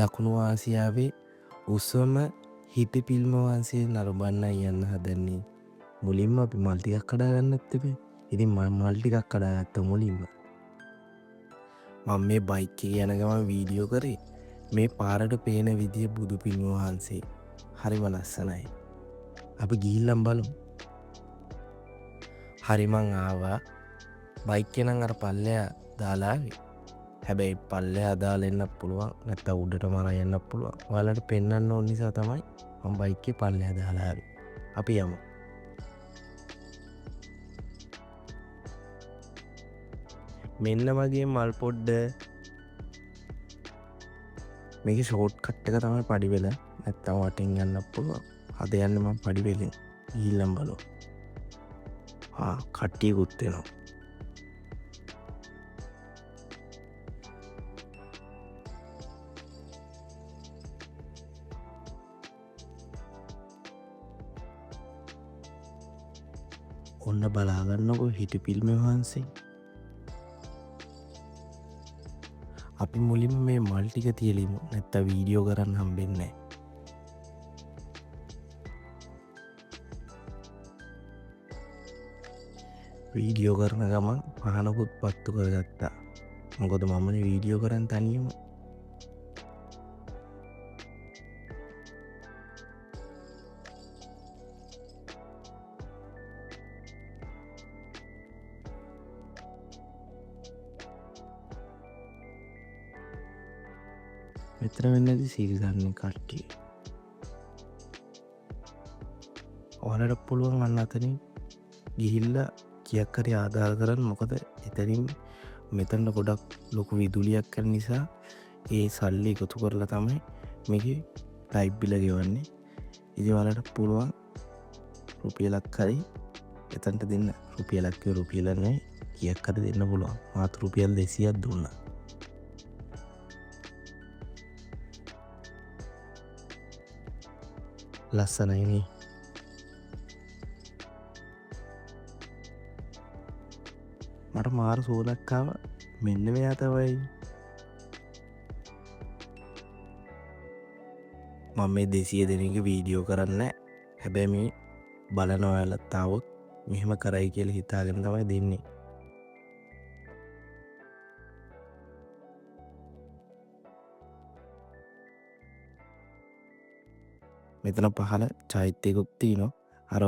දකුණු ආසියාවේ උසම හිටපිල්ම වහන්සේ නරඹන්නයි යන්න හදන්නේ. මුලින්ම අපි මල් ටිකක් කඩා ගන්නත් තිබේ. ඉතින් මම මල් ටිකක් කඩාගත්තා මුලින්ම. මම මේ බයික් එකේ යන ගමන් වීඩියෝ කරේ. මේ පාරට පේන විදිය බුදු පිළිම වහන්සේ. හරිම ලස්සනයි. අපි ගිහිල්ලා බලමු. හරි මං ආවා. බයික් එකේ නම් අර පල්ලෙහා දාලා ආවේ. හැබැයි පල්ලෙහා දාලා එන්නත් පුළුවන්. නැත්නම් උඩටම අරන් යන්නත් පුළුවන්. ඔයාලට පෙන්වන්න ඕන නිසා තමයි මම බයික් එකේ පල්ලෙහා දාලා ආවේ. අපි යමු. මෙන්න මගේ මල් පොඩ්ඩ. මේකේ ෂෝට් කට් එක තමයි පඩිවෙල. නැත්තම් වටෙන් යන්නත් පුළුවන්. අද යන්නේ මම පඩිවෙලෙන්. ගිහිල්ලා බලමු. කට්ටියකුත් එනවා. ඔන්න බලා ගන්නකො හිටපිල්ම වහන්සේ. අපි මුලින්ම මේ මල් ටික තියලිමු. නැත්තම් වීඩියෝ කරන්න හම්බෙන්නේ නැහැ. වීඩියෝ කරන ගමන් පහනකුත් පත්තු කරගත්තා. මොකද මමනේ වීඩියෝ කරන් තනියම. මෙතන වෙන්නේදී සීල් ගන්න කට්ටිය. ඔයාලට පුළුවන් අන්න අතනින් ගිහිල්ලා කියක් හරි ආදාළ කරන්න. මොකද එතනින් මෙතන ගොඩක් ලොකු විදුලියක් යන නිසා ඒ සල්ලි එකතු කරලා තමයි මේකේ ලයිට් බිල ගෙවන්නේ. ඉතින් ඔයාලට පුළුවන් රුපියලක් හරි එතනට දෙන්න. රුපියලක් රුපියල නෙවෙයි කියක් හරි දෙන්න පුළුවන්. මාත් රුපියල් 200ක් දුන්නා. ලස්සනයි නේ. මට මාර සෝලක් ආවා. මෙන්න මෙයා තමයි. මම මේ 200 දෙනෙක්ගේ වීඩියෝ කරන්නේ නැහැ. හැබැයි මේ බලන ඔයාලත් ආවොත් මෙහෙම කරයි කියලා හිතාගෙන තමයි දෙන්නේ. මෙතන පහළ චෛත්‍යයකුත් තියෙනවා.